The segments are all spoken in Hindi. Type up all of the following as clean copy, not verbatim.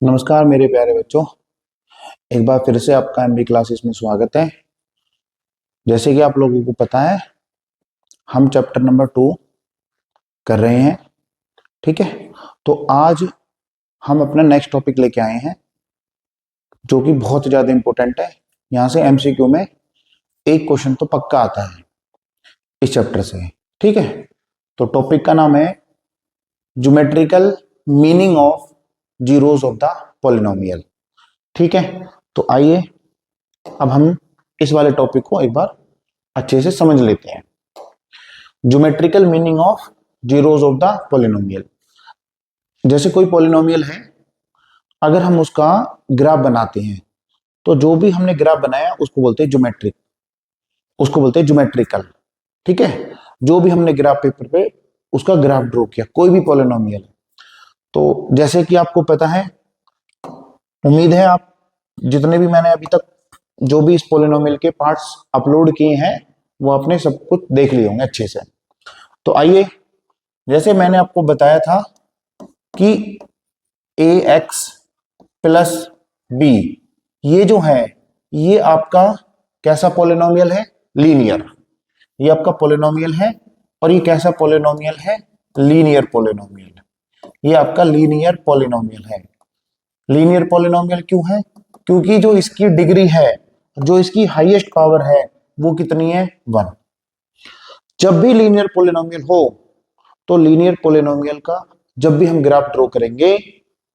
नमस्कार मेरे प्यारे बच्चों। एक बार फिर से आपका एमबी क्लासेस में स्वागत है। जैसे कि आप लोगों को पता है, हम चैप्टर नंबर 2 कर रहे हैं। ठीक है, तो आज हम अपना नेक्स्ट टॉपिक लेके आए हैं जो कि बहुत ज्यादा इंपॉर्टेंट है। यहाँ से एमसीक्यू में एक क्वेश्चन तो पक्का आता है इस चैप्टर से। ठीक है, तो टॉपिक का नाम है geometrical meaning of zeros of the polynomial. ठीक है, तो आइए अब हम इस वाले टॉपिक को एक बार अच्छे से समझ लेते हैं। Geometrical meaning of zeros of the polynomial. जैसे कोई पॉलिनोमियल है, अगर हम उसका ग्राफ बनाते हैं तो जो भी हमने ग्राफ बनाया उसको बोलते हैं ज्योमेट्रिक, उसको बोलते हैं ज्योमेट्रिकल। ठीक है, जो भी हमने ग्राफ पेपर पे उसका ग्राफ ड्रॉ किया, कोई भी पॉलिनोमियल है। तो जैसे कि आपको पता है, उम्मीद है आप जितने भी मैंने अभी तक जो भी इस पॉलिनोमियल के पार्ट्स अपलोड किए हैं वो आपने सब कुछ देख लिए होंगे अच्छे से। तो आइए, जैसे मैंने आपको बताया था कि ए एक्स प्लस बी, ये जो है ये आपका कैसा पॉलिनोमियल है? लीनियर। ये आपका पॉलिनोमियल है और ये कैसा पॉलिनोमियल है? Linear polynomial. ये आपका लीनियर पॉलिनोमियल है। लीनियर पॉलिनोमियल क्यों है? क्योंकि जो इसकी डिग्री है, जो इसकी हाईएस्ट पावर है, वो कितनी है? 1। जब भी लीनियर पॉलिनोमियल हो तो लीनियर पॉलिनोमियल का जब भी हम ग्राफ ड्रॉ करेंगे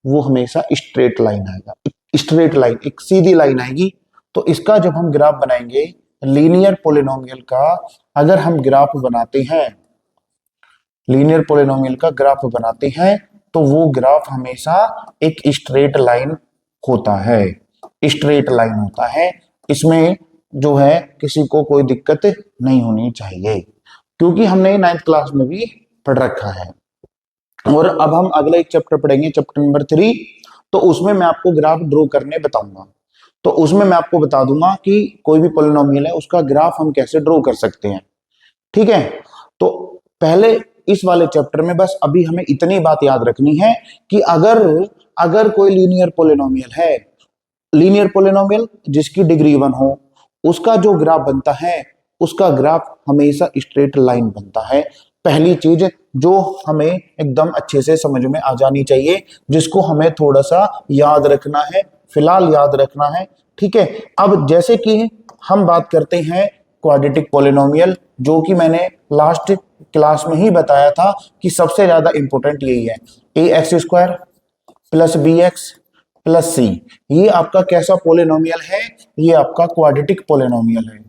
वो हमेशा स्ट्रेट लाइन आएगा, स्ट्रेट लाइन, एक सीधी लाइन आएगी। तो इसका जब हम ग्राफ बनाएंगे लीनियर पॉलिनोमियल का, अगर हम ग्राफ बनाते हैं, लीनियर पॉलिनोमियल का ग्राफ बनाते हैं तो वो ग्राफ हमेशा एक स्ट्रेट लाइन होता है, स्ट्रेट लाइन होता है। इसमें जो है किसी को कोई दिक्कत नहीं होनी चाहिए, क्योंकि हमने 9th क्लास में भी पढ़ रखा है। और अब हम अगला एक चैप्टर पढ़ेंगे, चैप्टर नंबर 3। तो उसमें मैं आपको ग्राफ ड्रॉ करने बताऊंगा। तो उसमें मैं आपको बता दूंगा कि कोई भी पॉलिनोमियल है उसका ग्राफ हम कैसे ड्रॉ कर सकते हैं। ठीक है, तो पहले इस वाले चैप्टर में बस अभी हमें इतनी बात याद रखनी है कि अगर अगर कोई लीनियर पॉलिनोमियल है, लीनियर पॉलिनोमियल जिसकी डिग्री 1 हो, उसका जो ग्राफ बनता है उसका ग्राफ हमेशा स्ट्रेट लाइन बनता है। पहली चीज जो हमें एकदम अच्छे से समझ में आ जानी चाहिए, जिसको हमें थोड़ा सा याद रखना है, फिलहाल याद रखना है। ठीक है, अब जैसे कि हम बात करते हैं क्वाड्रेटिक पॉलिनोमियल, जो कि मैंने लास्ट क्लास में ही बताया था कि सबसे ज्यादा इंपॉर्टेंट यही है। A x square plus b x plus c, ये आपका कैसा पॉलिनोमियल है? ये आपका क्वाड्रेटिक पॉलिनोमियल है।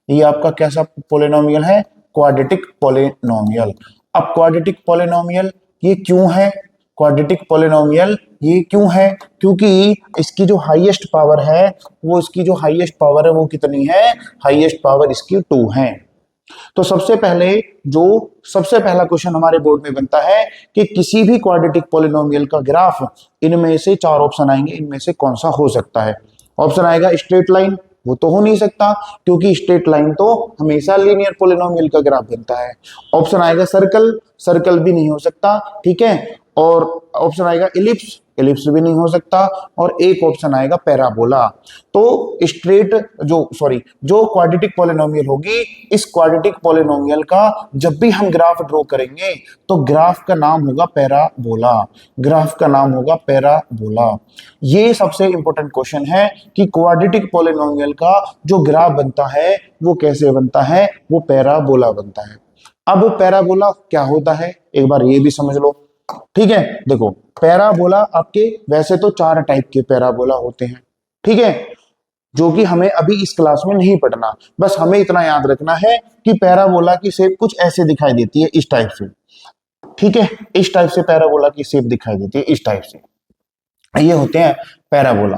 ये आपका कैसा पॉलिनोमियल है? Quadratic polynomial. अब क्वाड्रेटिक पॉलिनोमियल ये क्यों है? क्वाड्रेटिक पॉलिनोमियल ये क्यों है? क्योंकि इसकी जो हाईएस्ट पावर है, वो इसकी जो हाईएस्ट पावर है वो कितनी है? हाईएस्ट पावर इसकी 2 है। तो सबसे पहला क्वेश्चन हमारे बोर्ड में बनता है कि किसी भी क्वाड्रेटिक पॉलिनोमियल का ग्राफ, इनमें से 4 ऑप्शन आएंगे, इनमें से कौन सा हो सकता है? ऑप्शन आएगा स्ट्रेट लाइन, वो तो हो नहीं सकता क्योंकि स्ट्रेट लाइन तो हमेशा लीनियर पॉलिनोमियल का ग्राफ बनता है। ऑप्शन आएगा सर्कल, सर्कल भी नहीं हो सकता। ठीक है, और ऑप्शन आएगा इलिप्स, इलिप्स भी नहीं हो सकता। और एक ऑप्शन आएगा पैराबोला। तो स्ट्रेट जो क्वाड्रेटिक पॉलिनोमियल होगी, इस क्वाड्रेटिक पॉलिनोमियल का जब भी हम ग्राफ ड्रॉ करेंगे तो ग्राफ का नाम होगा पैराबोला, ग्राफ का नाम होगा पैराबोला। ये सबसे इंपॉर्टेंट क्वेश्चन है कि क्वाड्रेटिक पॉलिनोमियल का जो ग्राफ बनता है वो कैसे बनता है? वो पैराबोला बनता है। अब पैराबोला क्या होता है एक बार ये भी समझ लो। ठीक है, देखो पैराबोला आपके वैसे तो 4 टाइप के पैराबोला होते हैं। ठीक है, जो कि हमें अभी इस क्लास में नहीं पढ़ना, बस हमें इतना याद रखना है कि पैराबोला की शेप कुछ ऐसे दिखाई देती है, इस टाइप से। ठीक है, इस टाइप से पैराबोला की शेप दिखाई देती है, इस टाइप से। ये होते हैं पैराबोला,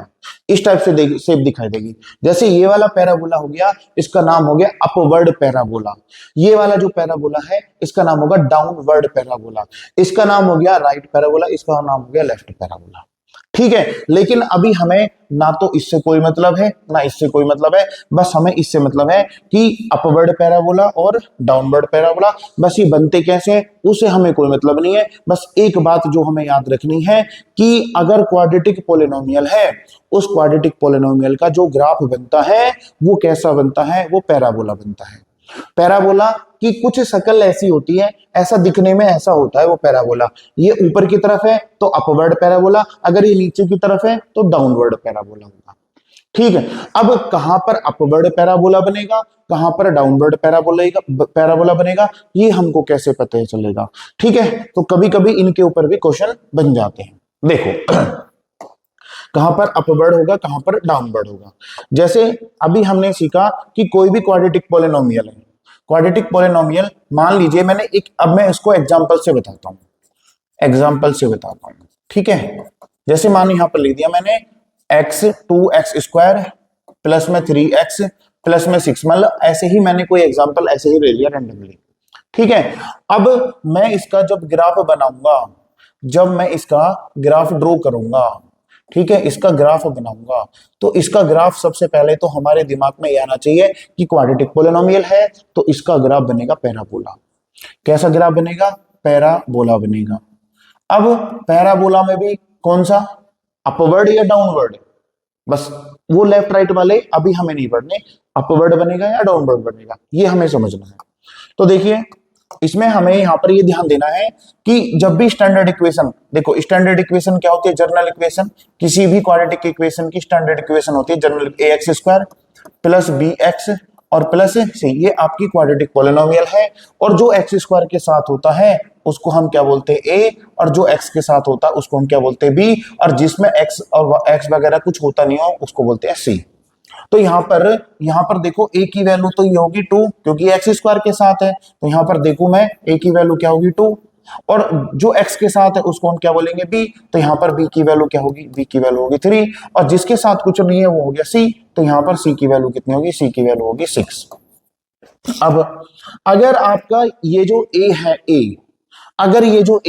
इस टाइप से शेप दिखाई देगी। जैसे ये वाला पैराबोला हो गया, इसका नाम हो गया अपवर्ड पैराबोला। ये वाला जो पैराबोला है इसका नाम होगा डाउनवर्ड पैराबोला। इसका नाम हो गया राइट पैराबोला, इसका नाम हो गया लेफ्ट पैराबोला। ठीक है, लेकिन अभी हमें ना तो इससे कोई मतलब है ना इससे कोई मतलब है, बस हमें इससे मतलब है कि अपवर्ड पैराबोला और डाउनवर्ड पैराबोला बस ये बनते कैसे हैं उसे हमें कोई मतलब नहीं है। बस एक बात जो हमें याद रखनी है कि अगर क्वाड्रेटिक पोलिनोमियल है, उस क्वाड्रेटिक पोलिनोमियल का जो ग्राफ बनता है वो कैसा बनता है, वो पैराबोला बनता है। पैराबोला की कुछ शक्ल ऐसी होती है, ऐसा दिखने में ऐसा होता है वो पैराबोला। ये ऊपर की तरफ है तो अपवर्ड पैराबोला, अगर ये नीचे की तरफ है तो डाउनवर्ड पैराबोला होगा। ठीक है, अब कहां पर अपवर्ड पैराबोला बनेगा, कहां पर डाउनवर्ड पैराबोला बनेगा, ये हमको कैसे पता चलेगा। ठीक है, तो कभी कभी इनके ऊपर भी क्वेश्चन बन जाते हैं। देखो कहां पर अपवर्ड होगा, कहां पर डाउनवर्ड होगा। जैसे अभी हमने सीखा कि कोई भी क्वाड्रेटिक पोलिनोमियल है, क्वाड्रेटिक पोलिनोमियल मान लीजिए मैंने एक, अब मैं इसको एग्जांपल से बताता हूं, ठीक है। जैसे मान यहां पर लिख दिया मैंने x 2x स्क्वायर प्लस में 3x प्लस में 6, मतलब ऐसे ही मैंने कोई एग्जांपल ऐसे ही ले लिया रैंडमली। ठीक है, अब मैं इसका जब ग्राफ बनाऊंगा, जब मैं इसका ग्राफ ड्रॉ करूंगा, ठीक है, इसका ग्राफ बनाऊंगा, तो इसका ग्राफ सबसे पहले तो हमारे दिमाग में ये आना चाहिए कि क्वाड्रेटिक पोलिनोमियल है तो इसका ग्राफ बनेगा पैराबोला। कैसा ग्राफ बनेगा, पैराबोला बनेगा। अब पैराबोला में भी कौन सा, अपवर्ड या डाउनवर्ड, बस वो लेफ्ट राइट वाले अभी हमें नहीं पढ़ने, अपवर्ड बनेगा या डाउनवर्ड बनेगा ये हमें समझना है। तो देखिए इसमें हमें यहाँ पर ये ध्यान देना है कि जब भी स्टैंडर्ड इक्वेशन, देखो स्टैंडर्ड इक्वेशन क्या होती है, जर्नल इक्वेशन, किसी भी क्वाड्रेटिक इक्वेशन की स्टैंडर्ड इक्वेशन होती है general ax square plus bx और प्लस c, ये आपकी क्वाड्रेटिक पोलिनोमियल है। और जो x स्क्वायर के साथ होता है उसको हम क्या बोलते हैं a, और जो x के साथ होता है उसको हम क्या बोलते हैं b, और जिसमें x और x वगैरह कुछ होता नहीं हो उसको बोलते हैं c। तो यहाँ पर देखो a की वैल्यू तो ये होगी 2 क्योंकि x स्क्वायर के साथ है, तो यहाँ पर देखो मैं a की वैल्यू क्या होगी 2, और जो x के साथ है उसको हम क्या बोलेंगे b, तो यहाँ पर b की वैल्यू क्या होगी, b की वैल्यू होगी 3, और जिसके साथ कुछ नहीं है वो हो गया c, तो यहाँ पर c की वैल्यू कितनी होगी, c की वैल्यू होगी 6। अब अगर आपका ये जो a है, अगर ये जो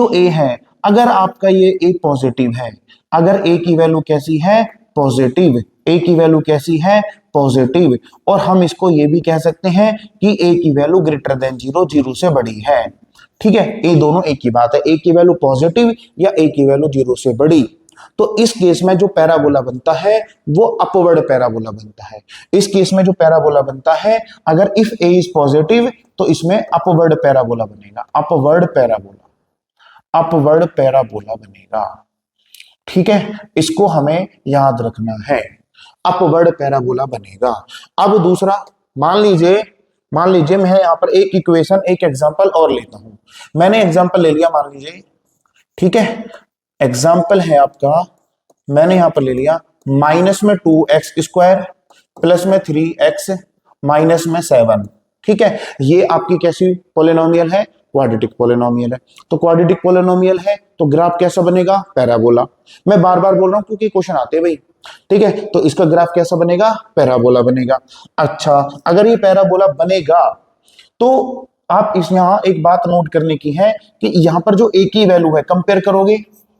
a है, अगर आपका ये a पॉजिटिव है, अगर a की वैल्यू कैसी है, पॉजिटिव, a की वैल्यू कैसी है, पॉजिटिव, और हम इसको ये भी कह सकते हैं कि a की वैल्यू ग्रेटर देन 0, 0 से बड़ी है। ठीक है, ये दोनों एक ही बात है, a की वैल्यू पॉजिटिव या a की वैल्यू 0 से बड़ी। तो इस केस में जो पैराबोला बनता है वो अपवर्ड पैराबोला बनता है। इस केस में जो पैराबोला बनता है, अगर इफ a इज पॉजिटिव तो इसमें अपवर्ड पैराबोला बनेगा, अपवर्ड पैराबोला बनेगा। ठीक है, इसको हमें याद रखना है, अपवर्ड पैराबोला बनेगा। अब दूसरा, मान लीजिए मैं यहाँ पर एक इक्वेशन, एक एग्जांपल और लेता हूं। मैंने एग्जांपल ले लिया, मान लीजिए, ठीक है, एग्जांपल है आपका, मैंने यहां पर ले लिया माइनस में 2x स्क्वायर प्लस में 3x माइनस में 7। ठीक है, ये आपकी कैसी पोलिनोमियल है, क्वाड्रेटिक पोलिनोमियल है। तो क्वाड्रेटिक पोलिनोमियल है तो ग्राफ कैसा बनेगा, पैराबोला। मैं बार बार बोल रहा हूं क्योंकि क्वेश्चन आते हैं भाई। ठीक है, तो इसका ग्राफ कैसा बनेगा, पैराबोला बनेगा। अच्छा, अगर ये पैराबोला बनेगा तो आप इस यहां एक बात नोट करने की है कि यहां पर जो a की वैल्यू है कंपेयर करोगे,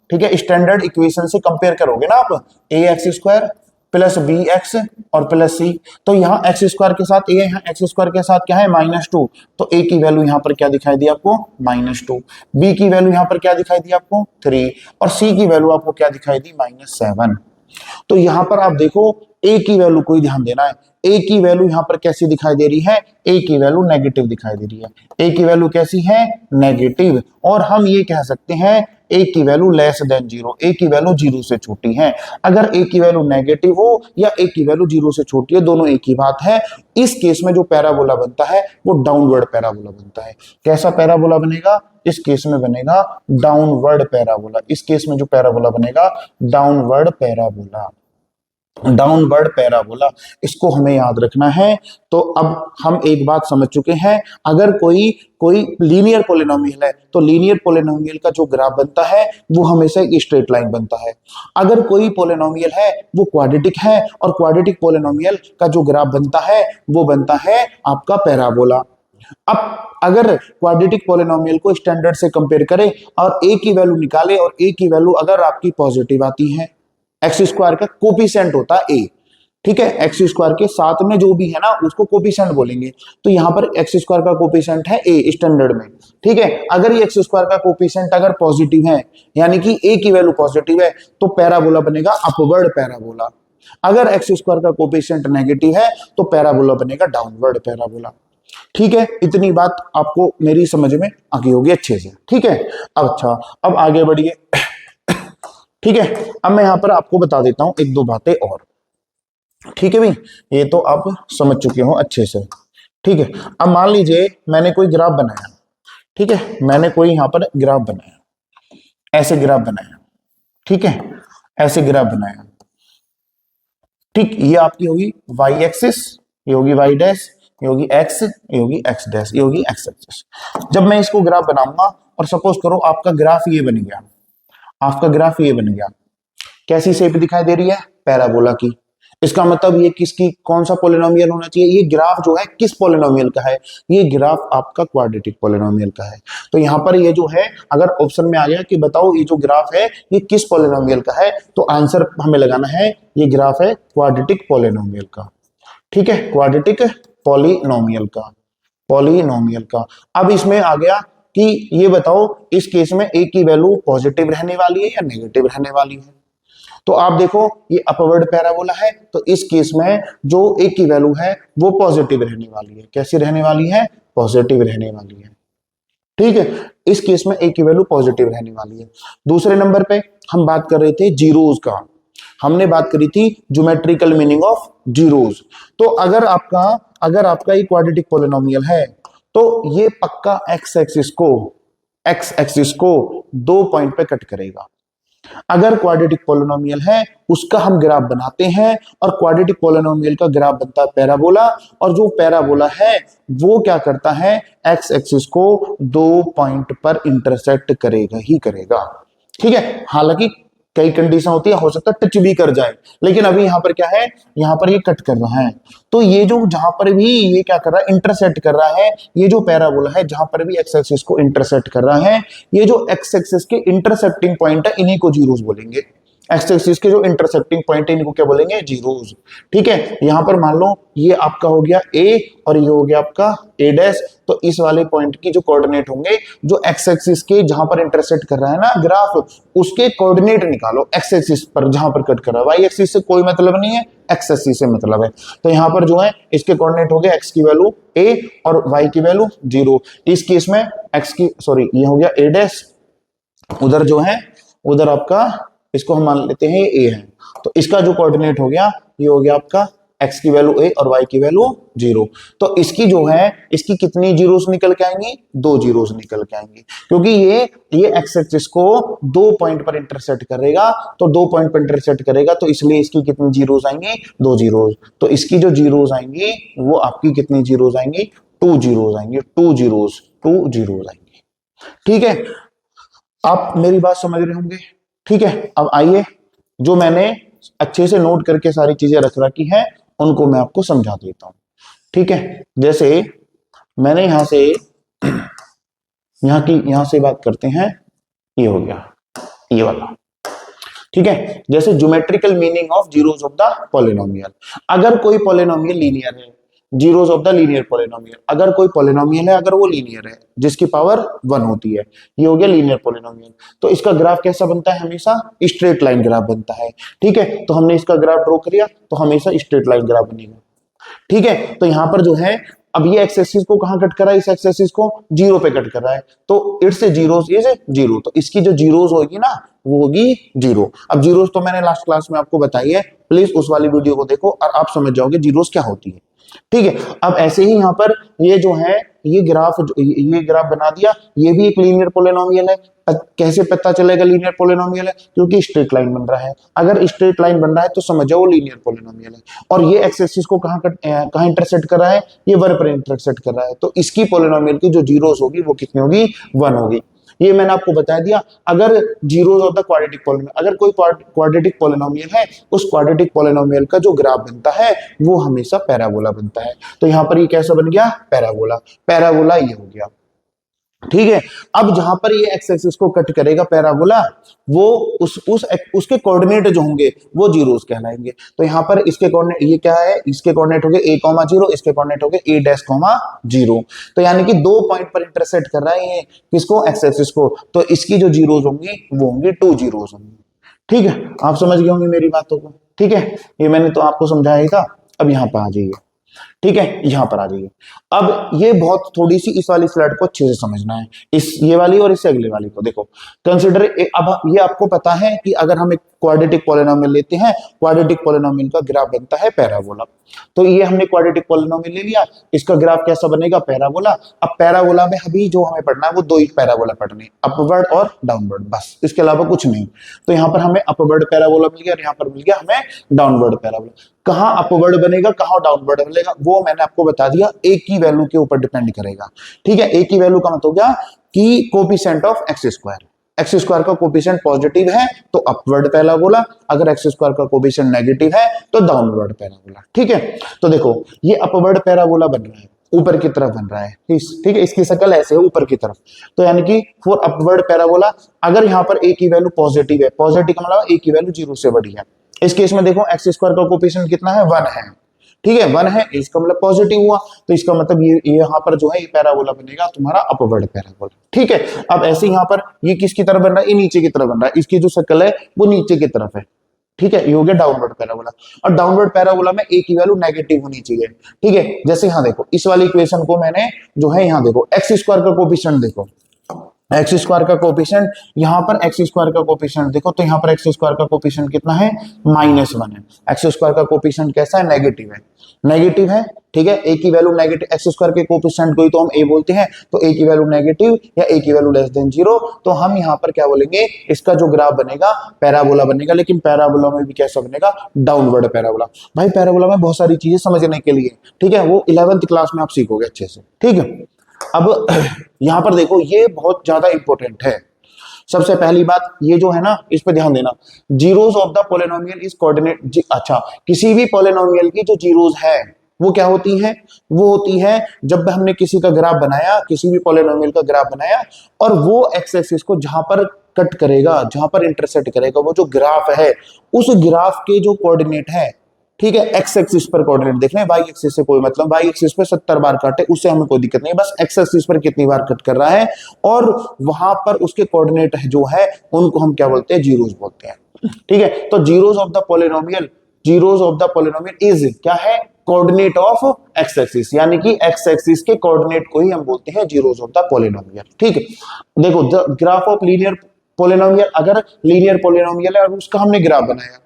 ठीक है, स्टैंडर्ड इक्वेशन से कंपेयर करोगे ना आप, ax स्क्वायर प्लस bx और प्लस c, तो यहाँ x स्क्वायर के साथ a, यहाँ x स्क्वायर के साथ क्या है, -2, तो a की वैल्यू यहाँ पर क्या दिखाई दी आपको, -2, b की वैल्यू यहाँ पर क्या दिखाई दी आपको 3, और c की वैल्यू आपको क्या दिखाई दी, -7। तो यहां पर आप देखो a की वैल्यू को ही ध्यान देना है, a की वैल्यू यहां पर कैसी दिखाई दे रही है, a की वैल्यू नेगेटिव दिखाई दे रही है, a की वैल्यू कैसी है, नेगेटिव। और हम ये कह सकते हैं a की वैल्यू लेस देन 0, a की वैल्यू 0 से छोटी है। अगर a की वैल्यू नेगेटिव हो या a की वैल्यू 0 से छोटी है, दोनों एक ही बात है। इस केस में जो पैराबोला बनता है वो डाउनवर्ड पैराबोला बनता है। कैसा पैराबोला बनेगा, इस केस में बनेगा डाउनवर्ड पैराबोला। इस केस में जो पैराबोला बनेगा डाउनवर्ड पैराबोला, डाउनवर्ड पैराबोला, इसको हमें याद रखना है। तो अब हम एक बात समझ चुके हैं, अगर कोई लीनियर पोलिनोमियल है तो लीनियर पोलिनोमियल का जो ग्राफ बनता है वो हमेशा एक स्ट्रेट लाइन बनता है। अगर कोई पोलिनोमियल है वो क्वाड्रेटिक है और क्वाड्रेटिक पोलिनोमियल का जो ग्राफ बनता है वो बनता है आपका पैराबोला। अब अगर क्वाड्रेटिक पॉलिनोमियल को स्टैंडर्ड से कंपेयर करें और ए की वैल्यू निकाले और ए की वैल्यू अगर आपकी पॉजिटिव आती है, एक्स स्क्वायर का कोफिशिएंट होता है ए, ठीक है, एक्स स्क्वायर के साथ में जो भी है ना उसको कोफिशिएंट बोलेंगे। तो यहाँ पर एक्स स्क्वायर का कोफिशिएंट है ए स्टैंडर्ड में, ठीक है। अगर ये एक्स स्क्वायर का कोफिशिएंट अगर पॉजिटिव है यानी कि ए की वैल्यू पॉजिटिव है तो पैराबोला बनेगा अपवर्ड पैराबोला। अगर एक्स स्क्वायर का कोफिशिएंट नेगेटिव है तो पैराबोला बनेगा डाउनवर्ड पैराबोला। ठीक है, इतनी बात आपको मेरी समझ में आ गई होगी अच्छे से, ठीक है। अब अच्छा, अब आगे बढ़िए, ठीक है। अब मैं यहां पर आपको बता देता हूं एक दो बातें और, ठीक है भाई, ये तो आप समझ चुके हो अच्छे से, ठीक है। अब मान लीजिए मैंने कोई ग्राफ बनाया, ठीक है, मैंने कोई यहां पर ग्राफ बनाया, ऐसे ग्राफ बनाया, ठीक है, ऐसे ग्राफ बनाया, ठीक। ये आपकी होगी वाई एक्सिस, ये होगी वाई डैश, ये होगी एक्स, ये होगी एक्स डैश, ये होगी एक्स एक्सिस। जब मैं इसको ग्राफ बनाऊंगा और सपोज करो आपका ग्राफ ये बन गया, आपका ग्राफ ये बन गया, कैसी शेप दिखाई दे रही है, पैराबोला की। इसका मतलब ये किसकी, कौन सा पॉलिनोमियल होना चाहिए, ये ग्राफ जो है किस पॉलिनोमियल का है, ये ग्राफ आपका क्वाड्रेटिक पॉलिनोमियल का है। तो यहाँ पर ये जो है अगर ऑप्शन में आ गया कि बताओ ये जो ग्राफ है ये किस पॉलिनोमियल का है, तो आंसर हमें लगाना है ये ग्राफ है क्वाड्रेटिक पॉलिनोमियल का, ठीक है, क्वाड्रेटिक पॉलिनोमियल का, पॉलिनोमियल का। अब इसमें आ गया कि ये बताओ इस केस में ए की वैल्यू पॉजिटिव रहने वाली है या नेगेटिव रहने वाली है। तो आप देखो ये अपवर्ड पैराबोला है, तो इस केस में जो ए की वैल्यू है वो पॉजिटिव रहने वाली है। कैसी रहने वाली है, पॉजिटिव रहने वाली है, ठीक है। इस केस में ए की वैल्यू पॉजिटिव रहने वाली है। दूसरे नंबर पे हम बात कर रहे थे जीरोस का, हमने बात करी थी ज्योमेट्रिकल मीनिंग ऑफ जीरोस। तो अगर आपका ये क्वाड्रेटिक पॉलिनोमियल है तो ये पक्का एक्स एक्सिस को 2 पॉइंट पे कट करेगा। अगर क्वाड्रेटिक पॉलिनोमियल है उसका हम ग्राफ बनाते हैं और क्वाड्रेटिक पॉलिनोमियल का ग्राफ बनता है पैराबोला, और जो पैराबोला है वो क्या करता है, एक्स एक्सिस को 2 पॉइंट पर इंटरसेक्ट करेगा ही करेगा, ठीक है। हालांकि कई कंडीशन होती है, हो सकता है टच भी कर जाए, लेकिन अभी यहाँ पर क्या है, यहाँ पर ये कट कर रहा है। तो ये जो जहां पर भी ये क्या कर रहा है, इंटरसेक्ट कर रहा है, ये जो पैराबोला है जहां पर भी एक्स एक्सिस को इंटरसेक्ट कर रहा है, ये जो एक्स एक्सिस के इंटरसेक्टिंग पॉइंट है इन्हीं को जीरोस बोलेंगे। एक्स एक्सिस के जो इंटरसेक्टिंग पॉइंट है इनको क्या बोलेंगे, जीरोस, ठीक है। यहां पर मान लो ये आपका हो गया ए और ये हो गया आपका ए डैश, तो इस वाले पॉइंट की जो कोऑर्डिनेट होंगे, जो एक्स एक्सिस के जहां पर इंटरसेक्ट कर रहा है ना ग्राफ, उसके कोऑर्डिनेट निकालो एक्स एक्सिस पर जहां पर कट कर रहा है। वाई एक्सिस से कोई मतलब नहीं है, एक्स एक्सिस से मतलब है। तो यहाँ पर जो है इसके कोऑर्डिनेट हो गए एक्स की वैल्यू ए और वाई की वैल्यू 0। इस केस में एक्स की सॉरी ये हो गया ए डैश, उधर जो है उधर आपका इसको हम मान लेते हैं ए है, तो इसका जो कोऑर्डिनेट हो गया ये हो गया आपका x की वैल्यू a और y की वैल्यू 0। तो इसकी जो है इसकी कितनी जीरोस निकल के आएंगी, 2 जीरोस निकल के आएंगी, क्योंकि ये x एक्सिस को 2 पॉइंट पर इंटरसेक्ट करेगा, तो 2 पॉइंट पर इंटरसेक्ट करेगा, तो इसलिए इसकी कितनी जीरोस आएंगी, 2 जीरोस। तो इसकी जो जीरोस आएंगी वो आपकी कितनी जीरोस आएंगी, 2 जीरोस आएंगी, 2 जीरोस आएंगी, ठीक है। आप मेरी बात समझ रहे होंगे, ठीक है। अब आइए जो मैंने अच्छे से नोट करके सारी चीजें रख रखी है उनको मैं आपको समझा देता हूं, ठीक है। जैसे मैंने यहां से बात करते हैं, ये हो गया ये वाला, ठीक है। जैसे geometrical meaning of zeros of the polynomial, अगर कोई पॉलिनोमियल लीनियर है, zeros of the linear polynomial, अगर कोई पॉलिनोमियल है अगर वो लीनियर है जिसकी पावर 1 होती है, ये हो गया लीनियर पॉलिनोमियल। तो इसका ग्राफ कैसा बनता है, हमेशा स्ट्रेट लाइन ग्राफ बनता है, ठीक है। तो हमने इसका ग्राफ ड्रॉ किया तो हमेशा स्ट्रेट लाइन ग्राफ बनेगा, ठीक है। तो यहां पर जो है अब ये एक्स एक्सिस को कहां कट कर रहा है, इस एक्स एक्सिस को 0 पे कट कर रहा है, तो इट्स जीरोस इज 0, तो इसकी जो जीरोस होगी ना वो होगी 0। अब जीरोस तो मैंने लास्ट क्लास में आपको बताई है, प्लीज उस वाली वीडियो को देखो और आप समझ जाओगे जीरोस क्या होती है, ठीक है। अब ऐसे ही यहाँ पर ये जो है ये ग्राफ बना दिया, ये भी एक लीनियर पॉलिनोमियल है। कैसे पता चलेगा लीनियर पॉलिनोमियल है, क्योंकि स्ट्रेट लाइन बन रहा है। अगर स्ट्रेट लाइन बन रहा है तो समझ जाओ लीनियर पॉलिनोमियल है। और ये एक्स एक्सिस को कहां इंटरसेक्ट कर रहा है, ये 1 पर इंटरसेक्ट कर रहा है, तो इसकी पॉलिनोमियल की जो जीरोस होगी वो कितनी होगी, 1 होगी। ये मैंने आपको बता दिया। अगर zeros of the quadratic polynomial, अगर कोई क्वाड्रेटिक पॉलिनोमियल है, उस क्वाड्रेटिक पॉलिनोमियल का जो ग्राफ बनता है वो हमेशा पैराबोला बनता है। तो यहां पर ये कैसा बन गया, पैराबोला। पैराबोला ये हो गया, ठीक है। अब जहां पर ये एक्स एक्सिस को कट करेगा पैराबोला, वो उसके कोऑर्डिनेट जो होंगे वो जीरोस कहलाएंगे। तो यहां पर इसके कोऑर्डिनेट, ये क्या है, इसके कोऑर्डिनेट हो गए a,0, इसके कोऑर्डिनेट हो गए a',0। तो यानी कि 2 पॉइंट पर इंटरसेक्ट कर रहा है ये किसको, एक्स एक्सिस को। तो इसकी जो जीरोस होंगी वो होंगी 2 जीरोस होंगी, ठीक है। आप समझ गए होंगे मेरी बातों को, ठीक है। ये मैंने तो आपको समझाया ही था। अब यहां पर आ जाइए, ठीक है, यहां पर आ जाइए। अब ये बहुत थोड़ी सी इस वाली स्लाइड को अच्छे से समझना है, इस ये वाली और इससे अगले वाली को देखो। कंसीडर, अब ये आपको पता है कि अगर हम एक क्वाड्रेटिक पॉलिनोमियल लेते हैं, क्वाड्रेटिक पॉलिनोमियल का ग्राफ बनता है पैराबोला। तो ये हमने क्वाड्रेटिक पॉलिनोमियल ले लिया, इसका ग्राफ कैसा बनेगा, पैराबोला। अब पैराबोला में अभी जो हमें पढ़ना है वो 2 ही पैराबोला पढ़ने, अपवर्ड और डाउनवर्ड, बस, इसके अलावा कुछ नहीं। तो यहाँ पर हमें अपवर्ड पैराबोला मिल गया और यहाँ पर मिल गया हमें डाउनवर्ड पैराबोला। कहाँ अपवर्ड बनेगा, कहाँ डाउनवर्ड बनेगा, वो मैंने आपको बता दिया, एक की वैल्यू के ऊपर डिपेंड करेगा, ठीक है। एक की वैल्यू का मतलब हो गया कि coefficient of x square, x square का कोफिशिएंट पॉजिटिव है तो अपवर्ड पैराबोला, अगर एक्स स्क्वायर का कोफिशिएंट नेगेटिव है तो डाउनवर्ड पैराबोला, ठीक है। तो देखो ये अपवर्ड पैराबोला बन रहा है, ऊपर की तरफ बन रहा है, ठीक है, इसकी शक्ल ऐसे है ऊपर की तरफ। तो यानी कि फॉर अपवर्ड पैराबोला, अगर यहाँ पर ए की वैल्यू पॉजिटिव है, पॉजिटिव का मतलब ए की वैल्यू 0 से बड़ी है, इस केस में देखो एक्स स्क्वायर का कोफिशिएंट कितना है, 1 है, ठीक है, 1 है, इसका मतलब पॉजिटिव हुआ, तो इसका मतलब ये यहाँ पर जो है ये पैराबोला बनेगा तुम्हारा अपवर्ड पैराबोला, ठीक है। अब ऐसे यहाँ पर ये किसकी तरफ बन रहा है, ये नीचे की तरफ बन रहा है, इसकी जो शक्ल है वो नीचे की तरफ है, ठीक है, ये हो गया डाउनवर्ड पैराबोला। और डाउनवर्ड पैराबोला में ए की वैल्यू नेगेटिव होनी चाहिए, ठीक है। जैसे यहाँ देखो इस वाली इक्वेशन को मैंने जो है, यहाँ देखो एक्स स्क्वायर का कोफिशिएंट देखो, एक्स स्क्वायर का कोफिशिएंट, यहाँ पर एक्स स्क्वायर का कोफिशिएंट देखो, तो यहाँ पर एक्स स्क्वायर का कोफिशिएंट कितना है, -1 है। एक्स स्क्वायर का कोफिशिएंट कैसा है, नेगेटिव है, नेगेटिव है, ठीक है। ए की वैल्यू नेगेटिव, एक्स स्क्वायर के कोफिशिएंट को ही तो हम ए बोलते हैं, तो ए की वैल्यू नेगेटिव या ए की वैल्यू <0, तो हम यहाँ पर क्या बोलेंगे, इसका जो ग्राफ बनेगा पैराबोला बनेगा। लेकिन पैराबोला में भी कैसा बनेगा, डाउनवर्ड पैराबोला। भाई पैराबोला में बहुत सारी चीजें समझने के लिए, ठीक है, वो 11th क्लास में आप सीखोगे अच्छे से, ठीक है। अब यहां पर देखो ये बहुत ज्यादा इंपॉर्टेंट है। सबसे पहली बात ये जो है ना, इस पे ध्यान देना, zeros of the polynomial is coordinate. अच्छा, किसी भी पॉलिनोमियल की जो जीरोस है वो क्या होती है, वो होती है जब हमने किसी का ग्राफ बनाया, किसी भी पॉलिनोमियल का ग्राफ बनाया और वो एक्स एक्सिस को जहां पर कट करेगा, जहां पर इंटरसेक्ट करेगा, वो जो ग्राफ है उस ग्राफ के जो कोऑर्डिनेट है, ठीक है, एक्स एक्सिस पर कोऑर्डिनेट देख रहे हैं, वाई एक्सिस से कोई मतलब, वाई एक्सिस पर 70 बार काटे उससे हमें कोई दिक्कत नहीं, बस एक्स एक्सिस पर कितनी बार कट कर रहा है और वहां पर उसके कोऑर्डिनेट जो है उनको हम क्या बोलते हैं, जीरोस बोलते हैं, ठीक है। तो zeros of the polynomial, zeros of the polynomial is क्या है, कोऑर्डिनेट ऑफ एक्स एक्सिस, यानी कि एक्स एक्सिस के कोऑर्डिनेट को ही हम बोलते हैं जीरोस ऑफ द पॉलिनोमियल, ठीक है। देखो the graph of linear polynomial, अगर लीनियर पॉलिनोमियल है और उसका हमने ग्राफ बनाया,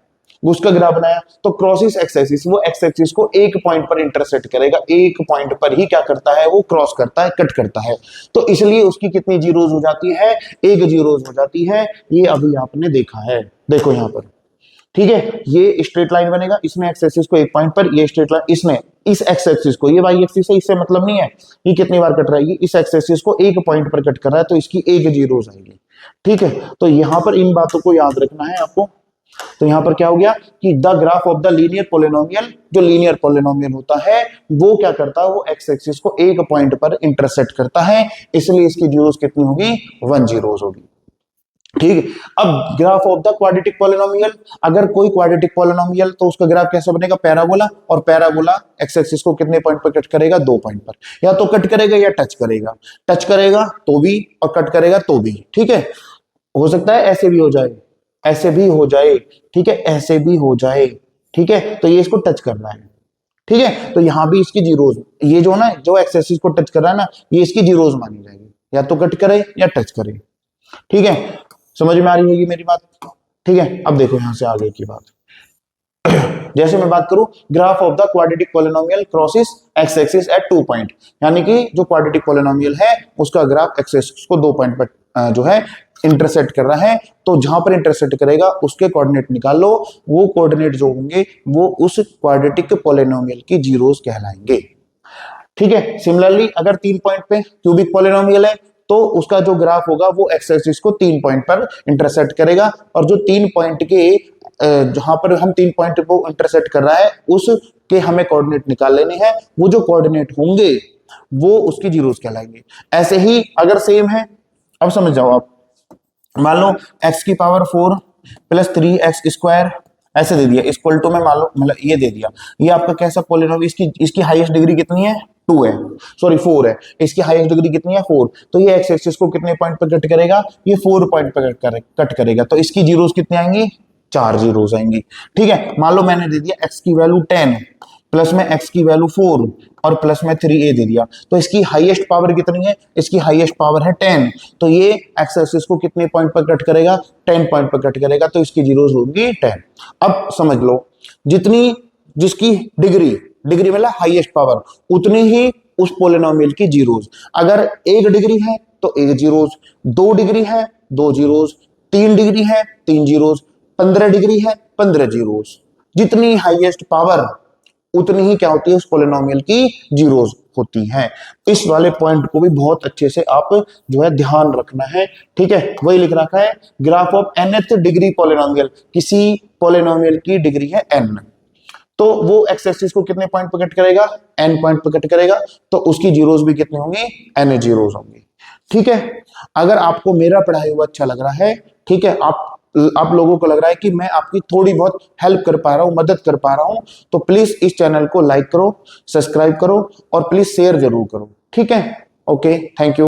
उसका ग्राफ बनाया तो क्रॉसिस एक्स एक्सिस, वो एक्स एक्सिस को एक पॉइंट पर इंटरसेक्ट करेगा, एक पॉइंट पर ही क्या करता है, वो क्रॉस करता है, कट करता है। तो इसलिए उसकी कितनी जीरोस हो जाती है, एक जीरोस हो जाती है। ये अभी आपने देखा है, देखो यहाँ पर, ठीक है, ये स्ट्रेट लाइन बनेगा, इसने एक्स एक्सिस को एक पॉइंट पर, ये स्ट्रेट लाइन, इसने इस एक्स एक्सिस को, ये वाई एक्सिस है, इससे मतलब नहीं है, ये कितनी बार कट रहा है, ये इस एक्स एक्सिस को एक पॉइंट पर कट कर रहा है, तो इसकी एक जीरोस आएगी, ठीक है। तो यहाँ पर इन बातों को याद रखना है आपको। तो यहां पर क्या हो गया कि the graph of the linear polynomial, जो लीनियर पॉलिनोमियल होता है वो क्या करता है, वो एक्स एक्सिस को एक पॉइंट पर इंटरसेक्ट करता है, इसलिए इसकी जीरोस कितनी होगी, 1 जीरोस होगी, ठीक है। अब graph of the quadratic polynomial, अगर कोई क्वाड्रेटिक पॉलिनोमियल तो उसका ग्राफ कैसे बनेगा, पैराबोला, और पैराबोला एक्स एक्सिस को कितने पॉइंट पर कट करेगा, 2 पॉइंट पर, या तो कट करेगा या टच करेगा, टच करेगा तो भी और कट करेगा तो भी, ठीक है। हो सकता है ऐसे भी हो जाए, ऐसे भी हो जाए, ठीक है, ऐसे भी हो जाए, ठीक है। तो ये इसको टच करना है, ठीक है। तो यहां भी इसकी जीरोस, ये जो ना, जो एक्स एक्सिस को टच कर रहा है ना, ये इसकी जीरोस मानी जाएगी, या तो कट करे या टच करे, ठीक है। समझ में आ रही होगी मेरी बात, ठीक है। अब देखो यहां से आगे की बात। जैसे मैं बात करूं, graph of the quadratic polynomial crosses x axis at 2 point, यानी कि जो क्वाड्रेटिक पॉलिनोमियल है उसका ग्राफ एक्स एक्सिस को 2 पॉइंट पर जो है इंटरसेक्ट कर रहा है, तो जहां पर इंटरसेक्ट करेगा उसके कोऑर्डिनेट निकाल लो, वो कोऑर्डिनेट जो होंगे वो उस क्वाड्रेटिक पॉलिनोमियल की जीरोस कहलाएंगे, ठीक है। सिमिलरली अगर 3 पॉइंट पे क्यूबिक पॉलिनोमियल है, तो उसका जो ग्राफ होगा वो एक्स एक्सिस को 3 पॉइंट पर इंटरसेक्ट करेगा, और जो 3 पॉइंट के जहां पर हम 3 पॉइंट को इंटरसेक्ट कर रहा है उसके हमें कोऑर्डिनेट निकाल लेने हैं, वो जो कोऑर्डिनेट होंगे वो उसकी जीरोस कहलाएंगे। ऐसे ही अगर सेम है, अब समझ जाओ आप, मान लो x की पावर 4 प्लस 3x² ऐसे दे दिया, इक्वल टू में मान लो, मतलब ये दे दिया, ये आपका कैसा पॉलिनोमियल, इसकी हाईएस्ट डिग्री कितनी है 2 है, सॉरी 4 है, इसकी हाईएस्ट डिग्री कितनी है 4, तो ये एक्स एक्सिस को कितने पॉइंट पर कट करेगा, ये 4 पॉइंट पर कट करेगा, तो इसकी जीरोस कितनी आएंगी, 4 जीरोस आएंगी। ठीक है, मान लो मैंने दे दिया x की वैल्यू 10 प्लस में x की वैल्यू 4 और प्लस में 3a दे दिया, तो इसकी हाईएस्ट पावर कितनी है, इसकी हाईएस्ट पावर है 10, तो ये एक्स एक्सिस को कितने पॉइंट पर कट करेगा, 10 पॉइंट पर कट करेगा, तो इसकी जीरोस होगी 10। अब समझ लो, जितनी जिसकी डिग्री मतलब हाईएस्ट पावर, उतनी ही उस पोलिनोमियल की जीरोस। अगर 1 डिग्री है तो 1 जीरोस, 2 डिग्री है 2 जीरोस, 3 डिग्री है 3 जीरोस, 15 डिग्री है 15 जीरोस। जितनी हाईएस्ट पावर उतनी ही क्या होती है, उस पोलिनोमियल की जीरोस होती हैं। इस वाले पॉइंट को भी बहुत अच्छे से आप जो है ध्यान रखना है। ठीक है, वही लिख रखा है, graph of nth degree polynomial, किसी पोलिनोमियल की डिग्री है n, तो वो एक्स एक्सिस को कितने पॉइंट पर कट करेगा, n पॉइंट पर कट करेगा, तो उसकी जीरोस भी कितनी होंगी, n जीरोस होंगी। ठीक है, अगर आपको मेरा पढ़ाई हुआ अच्छा लग रहा है, ठीक है, आप लोगों को लग रहा है कि मैं आपकी थोड़ी बहुत हेल्प कर पा रहा हूं, मदद कर पा रहा हूं, तो प्लीज इस चैनल को लाइक करो, सब्सक्राइब करो और प्लीज शेयर जरूर करो। ठीक है, ओके, थैंक यू।